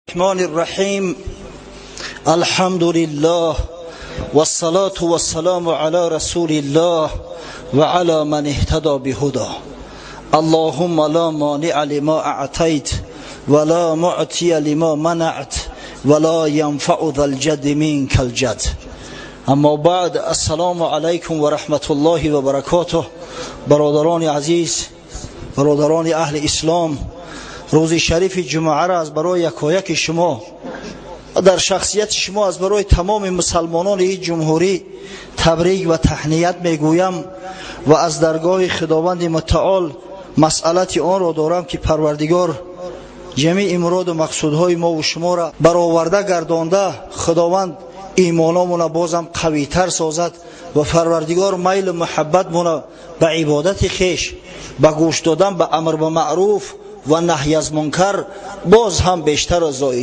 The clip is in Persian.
الرحمن الرحیم. الحمد لله والصلاة والسلام على رسول الله وعلى من اهتدى بهداه. اللهم لا مانع لما اعطيت ولا معطي لما منعت ولا ينفع ذا الجد منك الجد. اما بعد، السلام علیکم و رحمت الله و برکاته. برادران عزیز، برادران اهل اسلام، روز شریف جمعه را از برای یکایک شما در شخصیت شما از برای تمام مسلمانان این جمهوری تبریک و تهنیت میگویم و از درگاه خداوند متعال مسئلت آن را دارم که پروردگار جمیع مراد و مقصودهای ما و شما را برآورده گردانده خداوند ایمانمون بازم قوی تر سازد و پروردگار میل و محبتمون به عبادت خویش، به گوش دادن به امر به معروف و نهی از منکر باز هم بیشتر از زائد